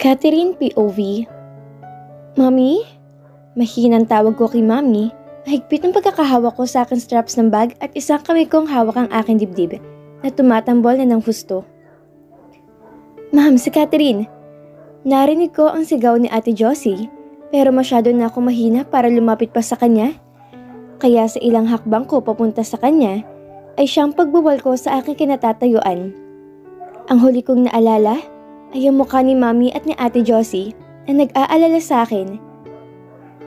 Catherine POV. Mami? Mahinang tawag ko kay Mami. Mahigpit ang pagkakahawak ko sa aking straps ng bag at isang kamay kong hawak ang aking dibdib na tumatambol na ng husto. Ma'am, si Catherine. Narinig ko ang sigaw ni Ate Josie pero masyado na ako mahina para lumapit pa sa kanya. Kaya sa ilang hakbang ko papunta sa kanya ay siyang pagbawal ko sa aking kinatatayuan. Ang huli kong naalala ay ang mukha ni Mami at ni Ate Josie na nag-aalala sa akin.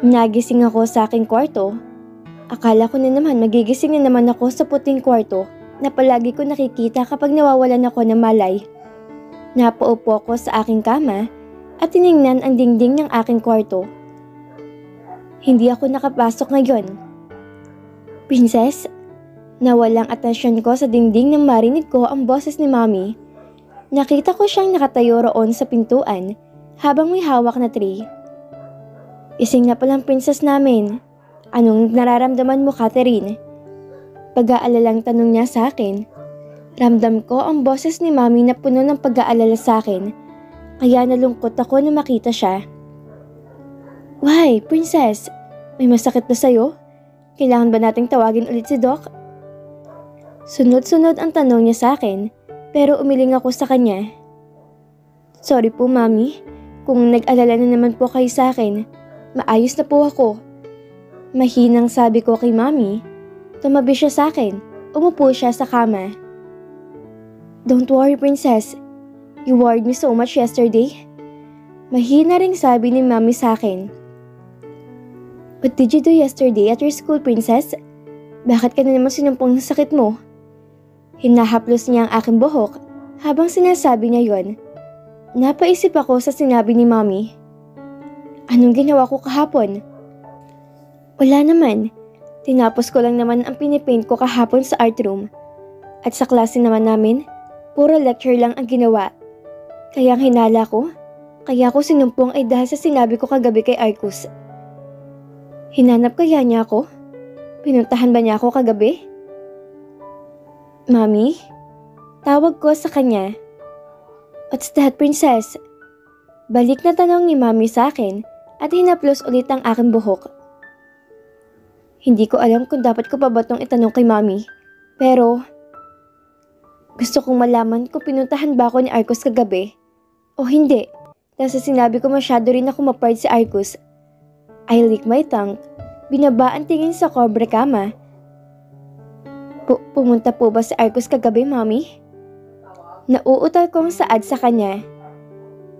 Nagising ako sa aking kwarto. Akala ko na naman magigising na naman ako sa puting kwarto na palagi ko nakikita kapag nawawalan ako ng malay. Napaupo ako sa aking kama at tiningnan ang dingding ng aking kwarto. Hindi ako nakapasok ngayon. Princess, nawalang atensyon ko sa dingding nang marinig ko ang boses ni Mami. Nakita ko siyang nakatayo roon sa pintuan habang may hawak na tray. Ising na palang princess namin. Anong nararamdaman mo, Catherine? Pag-aalalang tanong niya sa akin. Ramdam ko ang boses ni Mami na puno ng pag-aalala sa akin. Kaya nalungkot ako na makita siya. Why, princess? May masakit ba sa'yo? Kailangan ba nating tawagin ulit si Doc? Sunod-sunod ang tanong niya sa akin, pero umiling ako sa kanya. Sorry po, Mami. Kung nag-alala na naman po kayo sa akin, maayos na po ako. Mahinang sabi ko kay Mami. Tumabi siya sa akin. Umupo siya sa kama. Don't worry, princess. You worried me so much yesterday. Mahina ring sabi ni Mami sa akin. What did you do yesterday at your school, princess? Bakit ka na naman sinumpong ng sakit mo? Hinahaplos niya ang aking buhok habang sinasabi niya yon. Napaisip ako sa sinabi ni Mami. Anong ginawa ko kahapon? Wala naman. Tinapos ko lang naman ang pinipaint ko kahapon sa art room. At sa klase naman namin, puro lecture lang ang ginawa. Kaya ang hinala ko, kaya ko sinumpong ay dahil sa sinabi ko kagabi kay Arcus. Hinanap kaya niya ako? Pinuntahan ba niya ako kagabi? Mami? Tawag ko sa kanya. What's that, princess? Balik na tanong ni Mami sa akin at hinaplos ulit ang aking buhok. Hindi ko alam kung dapat ko pa ba itong itanong kay Mami. Pero, gusto kong malaman kung pinuntahan ba ako ni Arcus kagabi o hindi. Dahil sa sinabi ko masyado rin ako ma-pride si Arcus. I lick my tongue. Binaba ang tingin sa cobre kama. Pumunta po ba si Arcus kagabi, Mami? Nauutal kong saad sa kanya.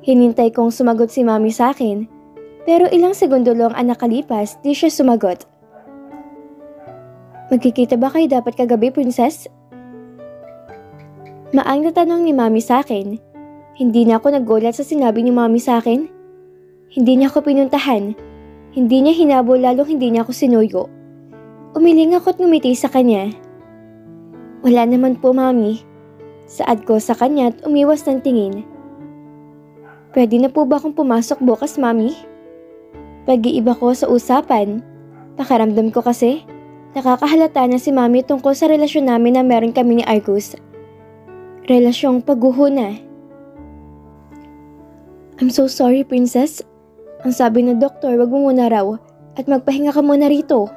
Hinintay kong sumagot si Mami sa akin. Pero ilang segundo lang ang nakalipas, di siya sumagot. Magkikita ba kayo dapat kagabi, princess? Maang na tanong ni Mami sa akin. Hindi na ako nagulat sa sinabi ni Mami sa akin. Hindi niya ako pinuntahan. Hindi niya hinabol lalong hindi niya ako sinuyo. Umiling ako at ngumiti sa kanya. Wala naman po, Mami. Saad ko sa kanya at umiwas ng tingin. Pwede na po ba akong pumasok bukas, Mami? Pag-iiba ko sa usapan. Pakaramdam ko kasi, nakakahalata na si Mami tungkol sa relasyon namin na meron kami ni Arcus. Relasyong paghuhuna. I'm so sorry, princess. Ang sabi ng doktor, wag mo muna raw at magpahinga ka muna rito.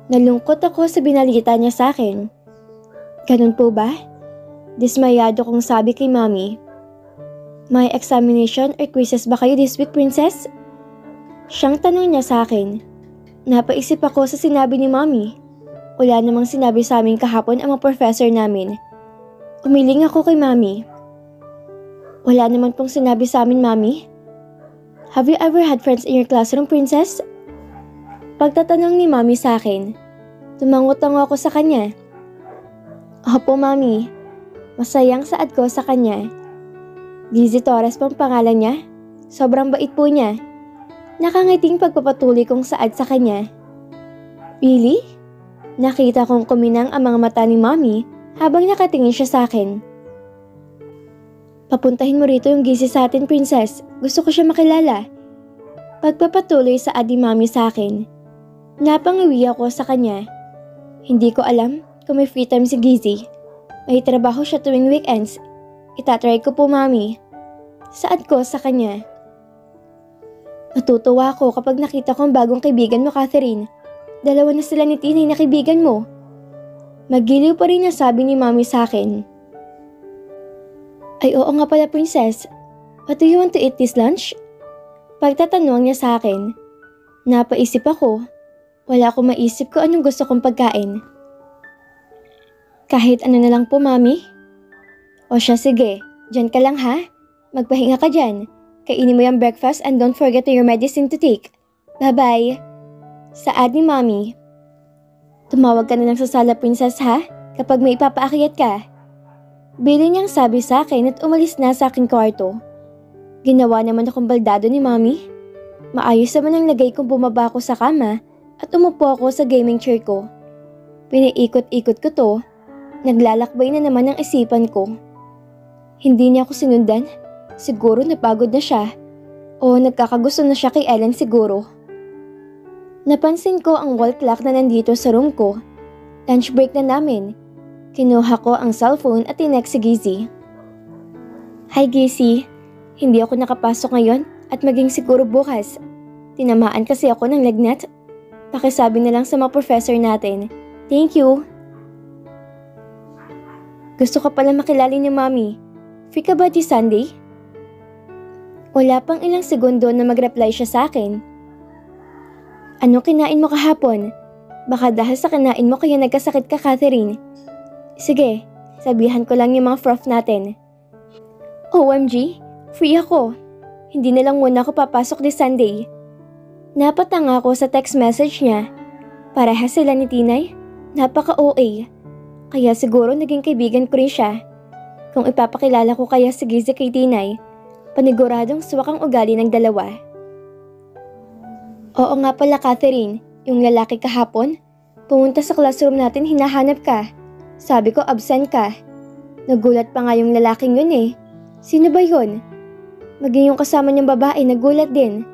Nalungkot ako sa binalita niya sa akin. Ganun po ba? Dismayado kong sabi kay Mami. May examination or quizzes ba kayo this week, princess? Siyang tanong niya sa akin. Napaisip ako sa sinabi ni Mami. Wala namang sinabi sa amin kahapon ang mga professor namin. Umiling ako kay Mami. Wala naman pong sinabi sa amin, Mami. Have you ever had friends in your classroom, princess? Pagtatanong ni Mami sa akin, tumangot-tango ako sa kanya. Opo, Mami. Masayang saad ko sa kanya. Lizzie Torres pang pangalan niya. Sobrang bait po niya. Nakangiting pagpapatuloy kong saad sa kanya. Really? Nakita kong kuminang ang mga mata ni Mami habang nakatingin siya sa akin. Papuntahin mo rito yung gisi sa atin, princess. Gusto ko siya makilala. Pagpapatuloy saad ni Mami sa akin. Napangiwi ako sa kanya. Hindi ko alam kung may free time si Gizzy. May trabaho siya tuwing weekends. Itatry ko po, Mami. Saad ko sa kanya. Matutuwa ako kapag nakita ko ang bagong kaibigan mo, Catherine. Dalawa na sila ni Tinay na kaibigan mo. Magiliw pa rin ang sabi ni Mommy sa akin. Ay oo nga pala, Princess. What do you want to eat this lunch? Pagtatanong niya sa akin. Napaisip ako. Wala akong maisip ko anong gusto kong pagkain. Kahit ano na lang po, Mommy. O siya, sige. Diyan ka lang ha. Magpahinga ka dyan. Kainin mo yung breakfast and don't forget your medicine to take. Bye-bye. Saad ni Mommy. Tumawag ka na lang sa sala, Princess ha, kapag may ipapaakyat ka. Bili niyang sabi sa akin at umalis na sa aking kwarto. Ginawa naman akong baldado ni Mommy. Maayos naman ang lagay kong bumaba ako sa kama at umupo ako sa gaming chair ko. Piniikot-ikot ko to. Naglalakbay na naman ang isipan ko. Hindi niya ako sinundan. Siguro napagod na siya. O nagkakagusto na siya kay Ellen siguro. Napansin ko ang wall clock na nandito sa room ko. Lunch break na namin. Kinuha ko ang cellphone at tinext si Gizzy. Hi Gizzy, hindi ako nakapasok ngayon at maging siguro bukas. Tinamaan kasi ako ng lagnat. Pakisabi na lang sa mga professor natin. Thank you. Gusto ka pala makilala ni Mommy. Free ka ba this Sunday? Wala pang ilang segundo na mag-reply siya sa akin. Anong kinain mo kahapon? Baka dahil sa kinain mo kaya nagkasakit ka, Catherine. Sige, sabihan ko lang yung mga prof natin. OMG, free ako. Hindi na lang muna ako papasok this Sunday. Napatanga ako sa text message niya. Parehas sila ni Tinay. Napaka-OA. Kaya siguro naging kaibigan ko rin siya. Kung ipapakilala ko kaya si Gizzy kay Tinay, paniguradong swak ang ugali ng dalawa. Oo nga pala, Catherine, yung lalaki kahapon, pumunta sa classroom natin, hinahanap ka. Sabi ko absent ka. Nagulat pa nga yung lalaking yun eh. Sino ba yun? Maging yung kasama niyang babae nagulat din.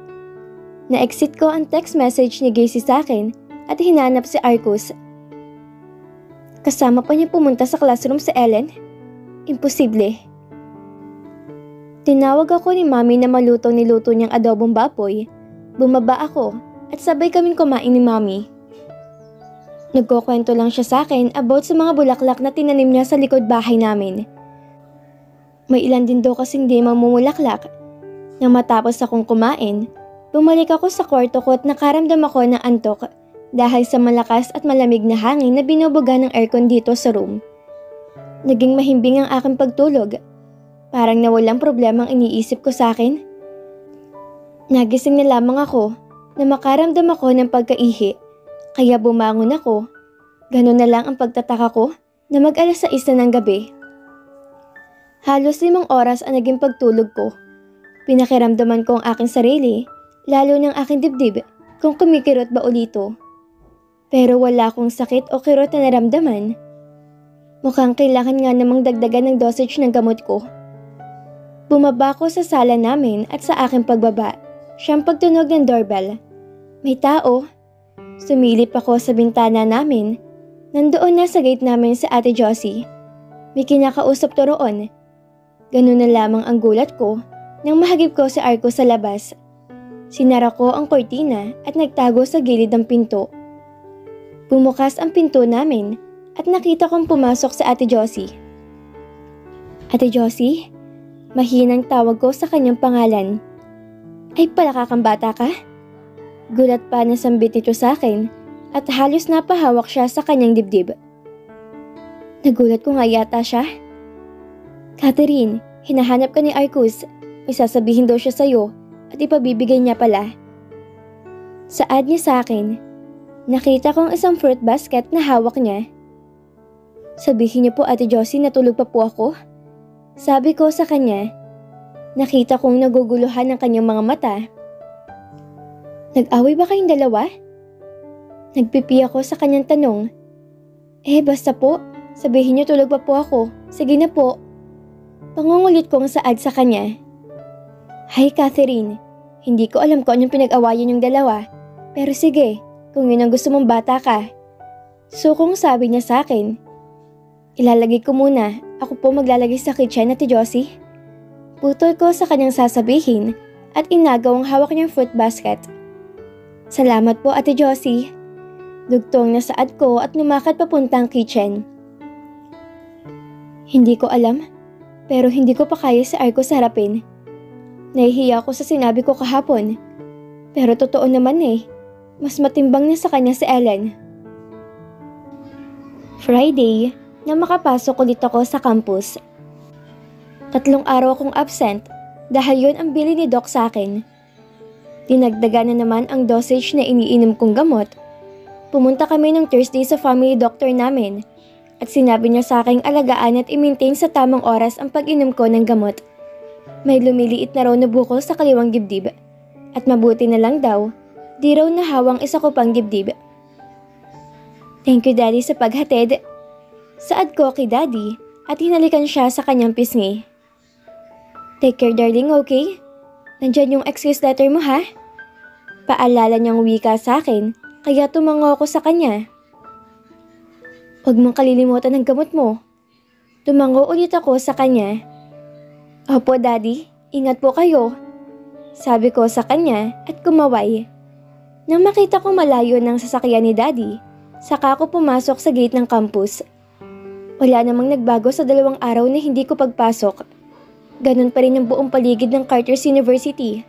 Na-exit ko ang text message ni Gizzy sa akin at hinanap si Arcus. Kasama pa niya pumunta sa classroom si Ellen? Imposible. Tinawag ako ni Mommy na niluto niyang adobong baboy. Bumaba ako at sabay kaming kumain ni Mommy. Nagkukwento lang siya sa akin about sa mga bulaklak na tinanim niya sa likod bahay namin. May ilan din daw kasing di mamumulaklak. Nang matapos akong kumain, bumalik ako sa kwarto ko at nakaramdam ako ng antok dahil sa malakas at malamig na hangin na binubuga ng aircon dito sa room. Naging mahimbing ang aking pagtulog. Parang nawalang problema ang iniisip ko sa akin. Nagising na lamang ako na makaramdam ako ng pagkaihi. Kaya bumangon ako. Ganun na lang ang pagtataka ko na mag-alas 6 na ng gabi. Halos 5 oras ang naging pagtulog ko. Pinakiramdaman ko ang aking sarili, lalo ng aking dibdib kung kumikirot ba ulito. Pero wala akong sakit o kirot na naramdaman. Mukhang kailangan nga namang dagdagan ng dosage ng gamot ko. Bumaba ko sa sala namin at sa aking pagbaba, siyang pagtunog ng doorbell. May tao. Sumilip ako sa bintana namin. Nandoon na sa gate namin si Ate Josie. May kinakausap to roon. Ganun na lamang ang gulat ko nang mahagip ko si Arco sa labas. Sinara ko ang kortina at nagtago sa gilid ng pinto. Bumukas ang pinto namin at nakita kong pumasok si Ate Josie. Ate Josie? Mahinang tawag ko sa kanyang pangalan. Ay palaka kang bata ka? Gulat pa na sambit ito sa akin at halos napahawak siya sa kanyang dibdib. Nagulat ko nga yata siya. Catherine, hinahanap ka ni Arcus. May sasabihin daw siya sa'yo at ipabibigay niya pala. Saad niya sa akin. Nakita kong isang fruit basket na hawak niya. Sabihin niyo po Ate Josie natulog pa po ako. Sabi ko sa kanya. Nakita kong naguguluhan ang kanyang mga mata. Nag-away ba kayong dalawa? Nagpipi ako sa kanyang tanong. Basta po. Sabihin niyo tulog pa po ako. Sige na po. Pangungulit kong saad sa kanya. Hi Catherine. Hindi ko alam kung anong pinag-awayan yung dalawa. Pero sige, kung yun ang gusto mong bata ka. So kung sabi niya sa akin. Ilalagay ko muna. Ako po maglalagay sa kitchen, Ate Josie. Putol ko sa kanyang sasabihin at inagawang hawak niyang fruit basket. Salamat po, Ate Josie. Dugtong na saad ko at lumakad papuntang kitchen. Hindi ko alam, pero hindi ko pa kaya si Arcos harapin. Nahihiya ako sa sinabi ko kahapon. Pero totoo naman mas matimbang na sa kanya si Ellen. Friday, na makapasok ulit ako sa campus. 3 araw akong absent dahil yun ang bili ni Doc sa akin. Dinagdagan na naman ang dosage na iniinom kong gamot. Pumunta kami ng Thursday sa family doctor namin at sinabi niya sa aking alagaan at i-maintain sa tamang oras ang pag-inom ko ng gamot. May lumiliit na raw na bukol sa kaliwang dibdib at mabuti na lang daw, di raw nahawang isa ko pang dibdib. Thank you, Daddy, sa paghatid. Saad ko kay Daddy at hinalikan siya sa kanyang pisngi. Take care, darling, okay? Nandyan yung excuse letter mo, ha? Paalala niyang wika sa akin, kaya tumango ako sa kanya. Huwag mong kalilimutan ng gamot mo. Tumango ulit ako sa kanya. Opo, Daddy, ingat po kayo. Sabi ko sa kanya at kumaway. Nang makita ko malayo ng sasakyan ni Daddy, saka ako pumasok sa gate ng campus. Wala namang nagbago sa 2 araw na hindi ko pagpasok. Ganon pa rin ang buong paligid ng Carter's University.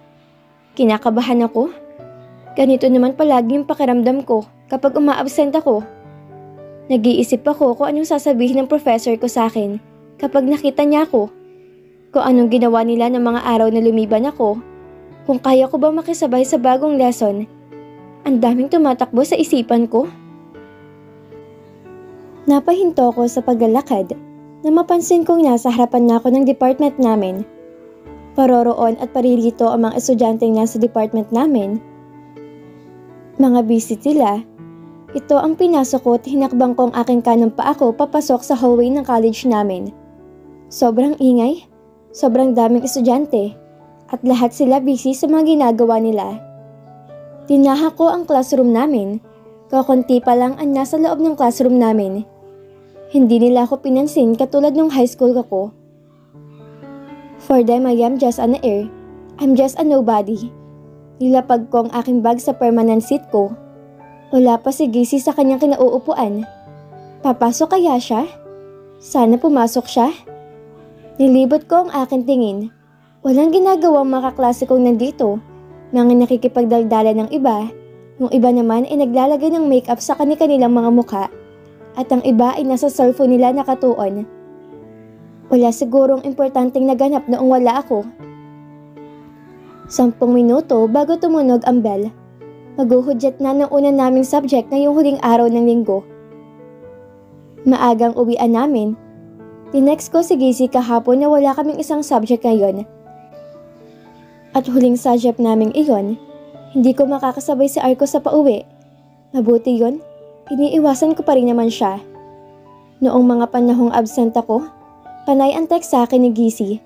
Kinakabahan ako. Ganito naman palagi yung pakiramdam ko kapag umaabsent ako. Nag-iisip ako kung anong sasabihin ng professor ko sa akin kapag nakita niya ako. Kung anong ginawa nila ng mga araw na lumiban ako. Kung kaya ko ba makisabay sa bagong lesson. Ang daming tumatakbo sa isipan ko. Napahinto ko sa paglalakad na mapansin kong nasa harapan na ako ng department namin. Paroroon at paririto ang mga estudyanteng nasa department namin. Mga busy sila. Ito ang pinasok ko at hinakbang kong aking kanang paa ko papasok sa hallway ng college namin. Sobrang ingay, sobrang daming estudyante, at lahat sila busy sa mga ginagawa nila. Tinaha ko ang classroom namin, kakunti pa lang ang nasa loob ng classroom namin. Hindi nila ako pinansin katulad nung high school ako. For them, I am just an air. I'm just a nobody. Nilapag ko ang aking bag sa permanent seat ko. Wala pa si Gacy sa kanyang kinauupuan. Papasok kaya siya? Sana pumasok siya. Nilibot ko ang aking tingin. Walang ginagawang mga kaklase kong nandito. Mga nakikipagdaldala ng iba. Yung iba naman ay naglalagay ng makeup sa kanilang mga mukha. At ang iba ay nasa cellphone nila nakatuon. Wala sigurong importanteng naganap noong wala ako. 10 minuto bago tumunog ang bell. Maghuhudyat na ng una naming subject ngayong huling araw ng linggo. Maagang uwian namin. Tinext ko si Gacy kahapon na wala kaming isang subject ngayon. At huling subject naming iyon, hindi ko makakasabay si Arco sa pauwi. Mabuti yun, iniiwasan ko pa rin naman siya. Noong mga panahong absent ako, panay ang text sa akin ni Gacy.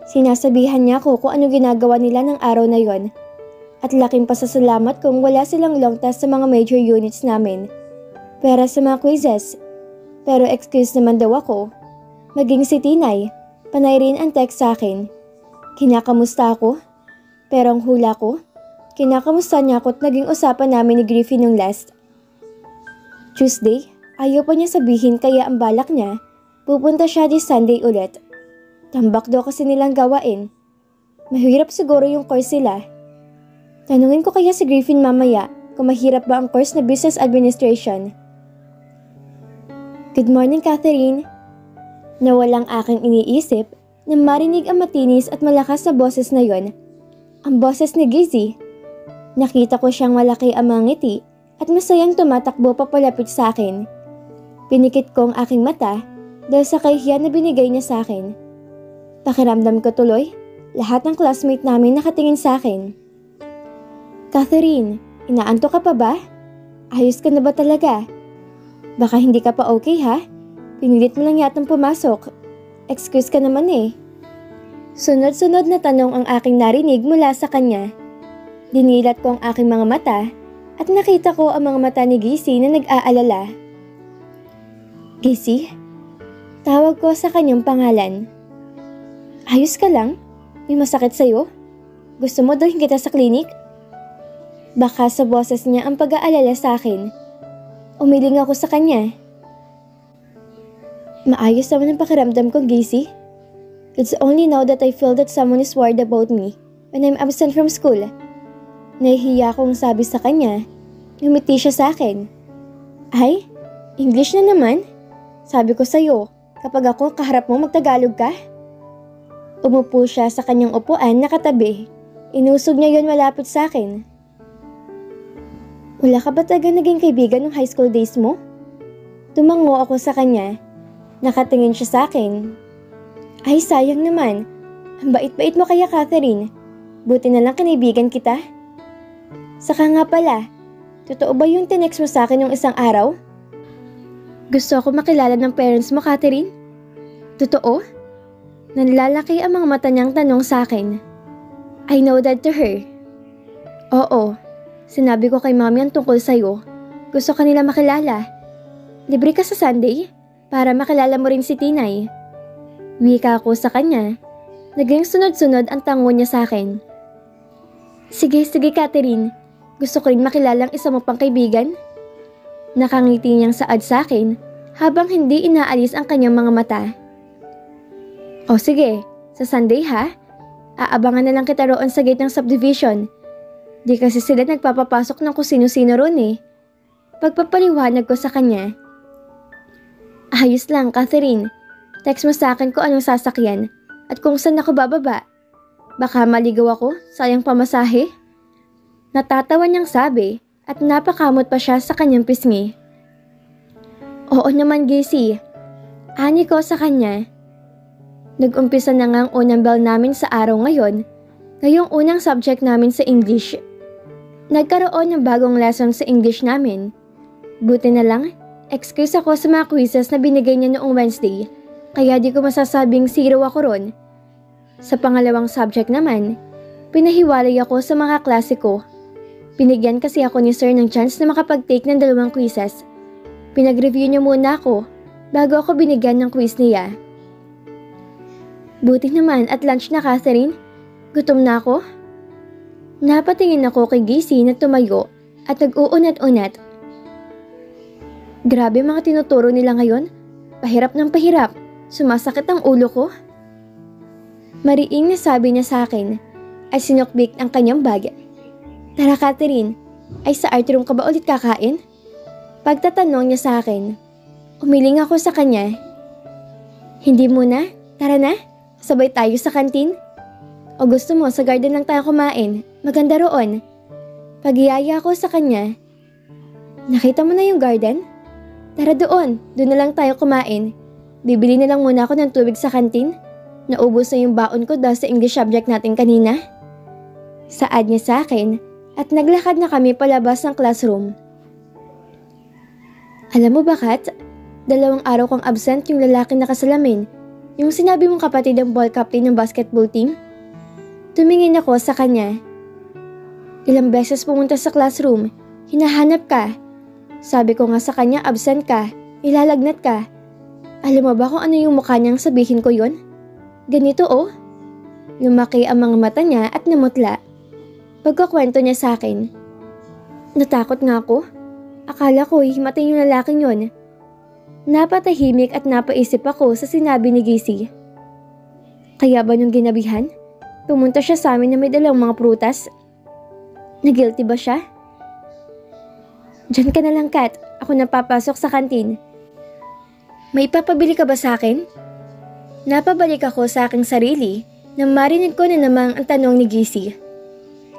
Sinasabihan niya ako kung ano ginagawa nila ng araw na yon. At laking pasasalamat kung wala silang long test sa mga major units namin. Para sa mga quizzes. Pero excuse naman daw ako. Maging si Tinay, panay rin ang text sa akin. Kinakamusta ako? Pero ang hula ko, kinakamusta niya ako at naging usapan namin ni Griffin nung last. Tuesday, ayaw pa niya sabihin kaya ang balak niya, pupunta siya this Sunday ulit. Tambak daw kasi nilang gawain. Mahirap siguro yung course sila. Tanungin ko kaya si Griffin mamaya kung mahirap ba ang course na Business Administration. Good morning, Catherine. Nawalang aking iniisip na marinig ang matinis at malakas na boses na yon. Ang boses ni Gacy. Nakita ko siyang malaki ang mga ngiti at masayang tumatakbo papalapit sa akin. Pinikit ko ang aking mata dahil sa kahihiyan na binigay niya sa akin. Pakiramdam ko tuloy, lahat ng classmate namin nakatingin sa akin. Catherine, inaantok ka pa ba? Ayos ka na ba talaga? Baka hindi ka pa okay ha? Pinilit mo lang yatang pumasok. Excuse ka naman eh. Sunod-sunod na tanong ang aking narinig mula sa kanya. Dinilat ko ang aking mga mata at nakita ko ang mga mata ni Gacy na nag-aalala. Gacy? Tawag ko sa kanyang pangalan. Ayos ka lang? May masakit sa'yo? Gusto mo dalhin kita sa klinik? Baka sa boses niya ang pag-aalala sa akin. Umiling ako sa kanya. Maayos naman ang pakiramdam ko, Gacy. It's only now that I feel that someone is worried about me when I'm absent from school. Nahihiya akong sabi sa kanya. Ngumiti siya sa akin. Ay, English na naman. Sabi ko sa'yo, kapag ako kaharap mo magtagalog ka. Umupo siya sa kanyang upuan na katabi. Inusog niya yon malapit sa akin. Wala ka ba talaga naging kaibigan ng high school days mo? Tumango ako sa kanya. Nakatingin siya sa akin. Ay, sayang naman. Ang bait-bait mo kaya, Catherine. Buti na lang kinaibigan kita. Saka nga pala, totoo ba yung tinext mo sa akin yung isang araw? Gusto ako makilala ng parents mo, Catherine. Totoo? Nanlalaki ang mga mata niyang tanong sa akin. I know that to her. Oo. Sinabi ko kay Mami ang tungkol sa'yo. Gusto ka nila makilala. Libre ka sa Sunday para makilala mo rin si Tinay. Wika ako sa kanya. Naging sunod-sunod ang tango niya sa akin. Sige, Catherine. Gusto ko rin makilala ang isa mo pang kaibigan. Nakangiti niyang saad sa akin habang hindi inaalis ang kanyang mga mata. O sige, sa Sunday ha? Aabangan na lang kita roon sa gate ng subdivision. Di kasi sila nagpapapasok ng kung sino-sino ron eh. Pagpapaliwanag ko sa kanya. Ayos lang, Catherine. Text mo sa akin kung anong sasakyan at kung saan ako bababa. Baka maligaw ako, sayang pamasahe. Natatawa niyang sabi at napakamot pa siya sa kanyang pisngi. Oo naman, Gacy. Ani ko sa kanya. Nag-umpisa na nga ang unang bell namin sa araw ngayon, ngayong unang subject namin sa English. Nagkaroon ng bagong lesson sa English namin. Buti na lang, excuse ako sa mga quizzes na binigay niya noong Wednesday, kaya di ko masasabing zero ako ron. Sa pangalawang subject naman, pinahiwalay ako sa mga klase ko. Binigyan kasi ako ni Sir ng chance na makapag-take ng 2 quizzes. Pinag-review niya muna ako bago ako binigyan ng quiz niya. Buti naman at lunch na, Catherine. Gutom na ako. Napatingin ako kay Gacy na tumayo at nag-uunat-unat. Grabe mga tinuturo nila ngayon. Pahirap ng pahirap. Sumasakit ang ulo ko. Mariing na sabi niya sa akin at sinukbik ang kanyang bag. Tara, Catherine, ay sa art room ka ba ulit kakain? Pagtatanong niya sa akin, umiling ako sa kanya. Hindi muna, tara na, sabay tayo sa kantin. O gusto mo sa garden lang tayo kumain, maganda roon. Pagiyaya ko sa kanya. Nakita mo na yung garden? Tara doon na lang tayo kumain. Bibili na lang muna ako ng tubig sa kantin. Naubos na yung baon ko dahil sa English subject natin kanina. Saad niya sa akin at naglakad na kami palabas ng classroom. Alam mo ba, Kat? 2 araw kang absent yung lalaki nakasalamin. Yung sinabi mong kapatid ng ball captain ng basketball team? Tumingin ako sa kanya. Ilang beses pumunta sa classroom, hinahanap ka. Sabi ko nga sa kanya absent ka, ilalagnat ka. Alam mo ba kung ano yung mukha niyang sabihin ko yon? Ganito oh. Lumaki ang mga mata niya at namutla. Pagkakwento niya sa akin. Natakot nga ako. Akala ko himatay yung lalaking yon. Napatahimik at napaisip ako sa sinabi ni Gacy. Kaya ba nung ginabihan? Pumunta siya sa amin na may dalang mga prutas. Na-guilty ba siya? Diyan ka na lang, Kat. Ako napapasok sa kantin. May papabili ka ba sa akin? Napabalik ako sa aking sarili nang marinig ko na namang ang tanong ni Gacy.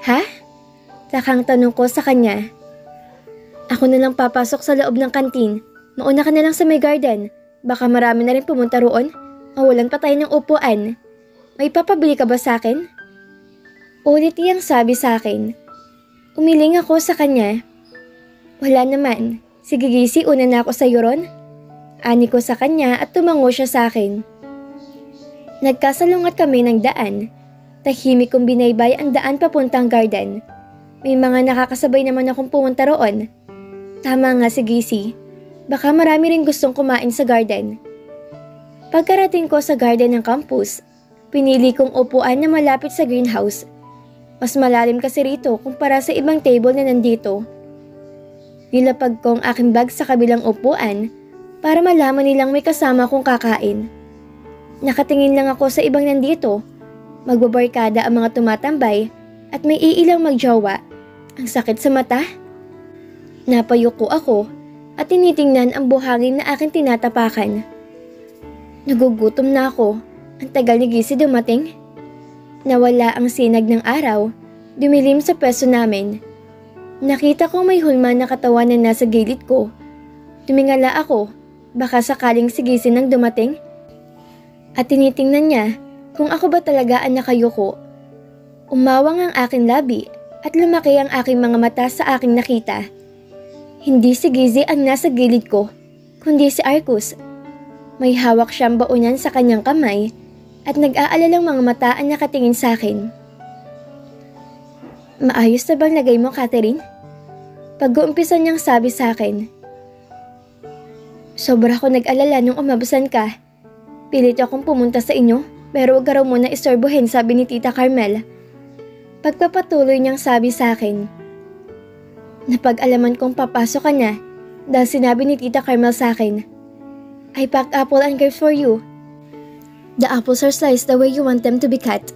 Ha? Takang tanong ko sa kanya. Ako na lang papasok sa loob ng kantin. Mauna ka na lang sa may garden. Baka marami na rin pumunta roon. Mawalan pa tayo ng upuan. May papabili ka ba sa akin? Ulit iyang sabi sa akin. Umiling ako sa kanya. Wala naman. Sige Gacy, una na ako sa iyo ron. Ani ko sa kanya at tumango siya sa akin. Nagkasalungat kami ng daan. Tahimik kong binaybay ang daan papuntang garden. May mga nakakasabay naman akong pumunta roon. Tama nga si Gacy. Baka marami rin gustong kumain sa garden. Pagkarating ko sa garden ng campus, Pinili kong upuan na malapit sa greenhouse. Mas malalim kasi rito kumpara sa ibang table na nandito. Nilapag ko ang aking bag sa kabilang upuan para malaman nilang may kasama kong kakain. Nakatingin lang ako sa ibang nandito. Magbabarkada ang mga tumatambay at may iilang magjowa. Ang sakit sa mata. Napayuko ako at tinitingnan ang buhangin na aking tinatapakan. Nagugutom na ako. Ang tagal ni Gizzy dumating. Nawala ang sinag ng araw. Dumilim sa pwesto namin. Nakita ko may hulma na katawan na nasa gilid ko. Tumingala ako. Baka sakaling si Gizzy nang dumating. At tinitingnan niya kung ako ba talaga ang nakayuko. Umawang ang aking labi at lumaki ang aking mga mata sa aking nakita. Hindi si Gizzy ang nasa gilid ko, kundi si Arcus. May hawak siyang baunan sa kanyang kamay at nag-aalalang mga mata ang nakatingin sa akin. Maayos na bang lagay mo, Catherine? Pag-uumpisa niyang sabi sa akin. Sobra ko nag-alala nung umabusan ka. Pilit akong pumunta sa inyo, pero huwag ka raw muna istorbohin, sabi ni Tita Carmel. Pagpapatuloy niyang sabi sa akin. Napag-alaman kong papasok ka na dahil sinabi ni Tita Carmel sa akin, I packed apple and grapes for you. The apples are sliced the way you want them to be cut.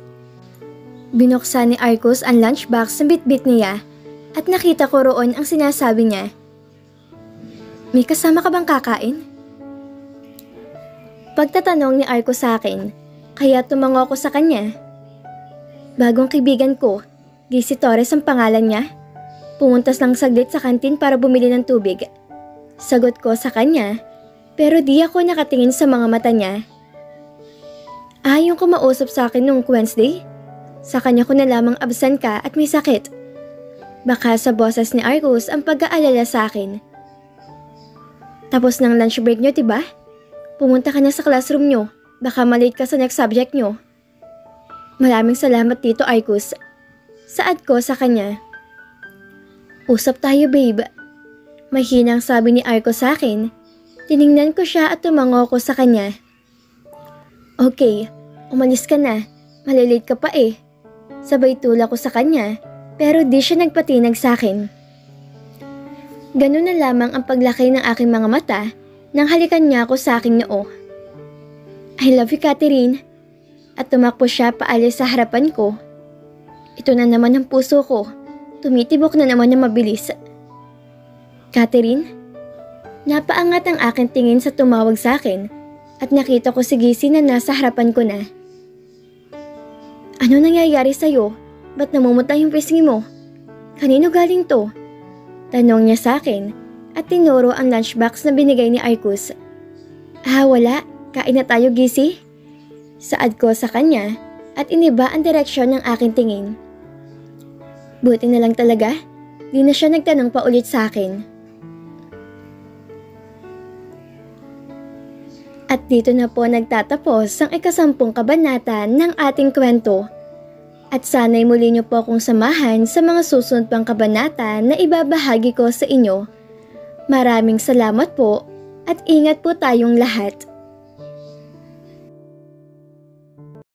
Binuksan ni Arcus ang lunchbox na bitbit niya at nakita ko roon ang sinasabi niya. May kasama ka bang kakain? Pagtatanong ni Arcus sa akin, kaya tumango ako sa kanya. Bagong kaibigan ko, Gizzy Torres ang pangalan niya. Pumuntas lang saglit sa kantin para bumili ng tubig. Sagot ko sa kanya, pero di ako nakatingin sa mga mata niya. Yung kumausap sa akin nung Wednesday? Sa kanya ko na lamang absent ka at may sakit. Baka sa boses ni Arcus ang pag-aalala sa akin. Tapos ng lunch break niyo, diba? Pumunta ka na sa classroom niyo. Baka malate ka sa next subject niyo. Maraming salamat dito, Arcus. Saad ko sa kanya. Usap tayo, babe. May hinang sabi ni Arcus sa akin. Tiningnan ko siya at tumango ko sa kanya. Okay, umalis ka na. Malilate ka pa eh. Sabay tula ko sa kanya, pero di siya nagpatinag sa akin. Ganun na lamang ang paglaki ng aking mga mata nang halikan niya ako sa aking noo. I love you, Catherine. At tumakbo siya paalis sa harapan ko. Ito na naman ang puso ko. Tumitibok na naman na mabilis. Catherine? Napaangat ang aking tingin sa tumawag sa akin at nakita ko si Gizzy na nasa harapan ko na. Ano nangyayari sa'yo? Ba't namumuta yung pisngi mo? Kanino galing to? Tanong niya sa akin at tinuro ang lunchbox na binigay ni Arcus. Wala. Kain na tayo, Gizzy. Saad ko sa kanya at iniba ang direksyon ng aking tingin. Buti na lang talaga, di na siya nagtanong pa ulit sa akin. At dito na po nagtatapos ang ika-10 kabanata ng ating kwento. At sana'y muli niyo po akong samahan sa mga susunod pang kabanata na ibabahagi ko sa inyo. Maraming salamat po at ingat po tayong lahat.